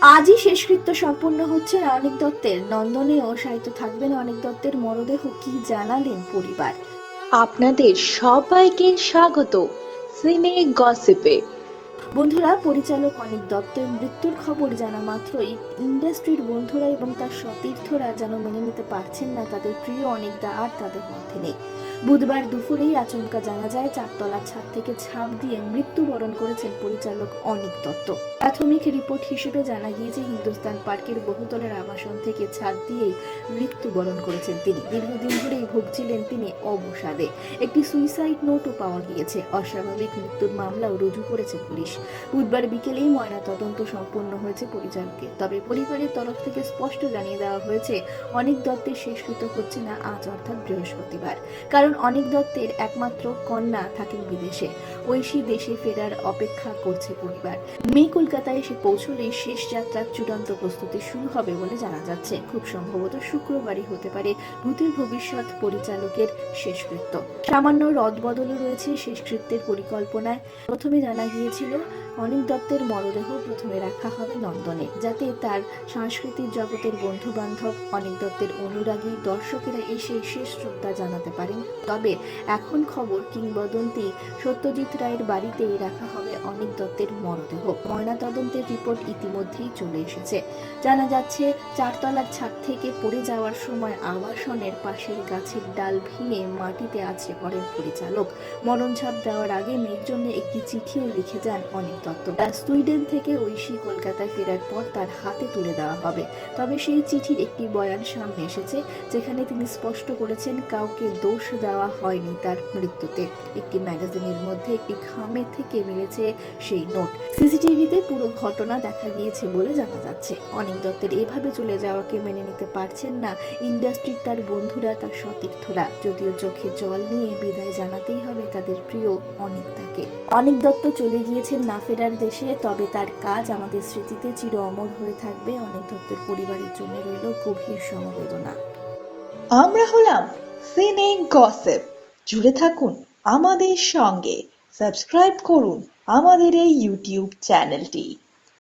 আজই শেষকৃত্য সম্পন্ন হচ্ছে অনিক দত্তের। নন্দনেও শায়িত থাকবেন অনিক দত্তের মরদেহ, কি জানালেন পরিবার। আপনাদের সবাইকে স্বাগত সিনে গসিপে। বন্ধুরা, পরিচালক অনিক দত্তের মৃত্যুর খবর জানা মাত্রই ইন্ডাস্ট্রির বন্ধুরা এবং তার সতীর্থরা যেন মেনে নিতে পারছেন না তাদের প্রিয় অনিক দা আর তাদের মধ্যে নেই। বুধবার দুপুরেই আচমকা জানা যায় চারতলার ছাদ থেকে ঝাঁপ দিয়ে মৃত্যুবরণ করেছেন পরিচালক অনিক দত্ত। প্রাথমিক রিপোর্ট হিসেবে জানা গিয়েছে হিন্দুস্তান পার্কের বহুতলের আবাসন থেকে ছাদ দিয়েই মৃত্যুবরণ করেছেন তিনি। দীর্ঘদিন ধরেই ভুগছিলেন তিনি অবসাদে। একটি সুইসাইড নোটও পাওয়া গিয়েছে। অস্বাভাবিক মৃত্যুর মামলাও রুজু করেছে পুলিশ। বুধবার বিকেলেই ময়না তদন্ত সম্পন্ন হয়েছে পরিচালকের। তবে পরিবারের তরফ থেকে স্পষ্ট জানিয়ে দেওয়া হয়েছে অনিক দত্তের শেষকৃত্য হচ্ছে না আজ অর্থাৎ বৃহস্পতিবার। কারণ অনিক দত্তের একমাত্র কন্যা থাকেন বিদেশে। ঐশী দেশে ফেরার অপেক্ষা করছে পরিবার। মেয়ে কলকাতায় এসে পৌঁছলেই শেষ যাত্রার চূড়ান্ত প্রস্তুতি শুরু হবে বলে জানা যাচ্ছে। খুব সম্ভবত শুক্রবারই হতে পারে ভূতের ভবিষ্যৎ পরিচালকের শেষকৃত্য। সামান্য রদবদলও রয়েছে শেষকৃত্যের পরিকল্পনায়। প্রথমে জানা গিয়েছিল অনিক দত্তের মরদেহ প্রথমে রাখা হবে নন্দনে, যাতে তার সাংস্কৃতিক জগতের বন্ধু বান্ধব, অনিক দত্তের অনুরাগী দর্শকেরা এসে শেষ শ্রদ্ধা জানাতে পারেন। তবে এখন খবর, কিংবদন্তি সত্যজিৎ রায়ের বাড়িতেই রাখা হবে অনিক দত্তের মরদেহ। ময়নাতদন্তের রিপোর্ট ইতিমধ্যেই চলে এসেছে। জানা যাচ্ছে চারতলার ছাদ থেকে পড়ে যাওয়ার সময় আবাসনের পাশের গাছের ডাল ভেঙে মাটিতে আছড়ে পড়েন পরিচালক। মরণঝাপ দেওয়ার আগে মেয়ের জন্য একটি চিঠিও লিখে যান অনিক দত্ত। সুইডেন থেকে ঐশী কলকাতায় ফেরার পর তার হাতে তুলে দেওয়া হবে। তবে সেই চিঠির একটি বয়ান সামনে এসেছে, যেখানে তিনি স্পষ্ট করেছেন কাউকে দোষ দেওয়া হয়নি তার মৃত্যুতে। একটি ম্যাগাজিনের মধ্যে একটি খামে থেকে মিলেছে সেই নোট। সিসিটিভিতে পুরো ঘটনা দেখা গিয়েছে বলে জানা যাচ্ছে। অনিক দত্তের এভাবে চলে যাওয়াকে মেনে নিতে পারছেন না ইন্ডাস্ট্রির তার বন্ধুরা, তার সতীর্থরা। যদিও চোখে জল নিয়ে বিদায় জানাতেই হবে তাদের প্রিয় অনিক দাকে। অনিক দত্ত চলে গিয়েছেন না ফেরার দেশে, তবে তার কাজ আমাদের স্মৃতিতে চির অমর হয়ে থাকবে। অনিক দত্তের পরিবারের জন্য রইল গভীর সমবেদনা। আমরা হলাম সিনে গসিপ। জুড়ে থাকুন আমাদের সঙ্গে, সাবস্ক্রাইব করুন আমাদের এই ইউটিউব চ্যানেলটি।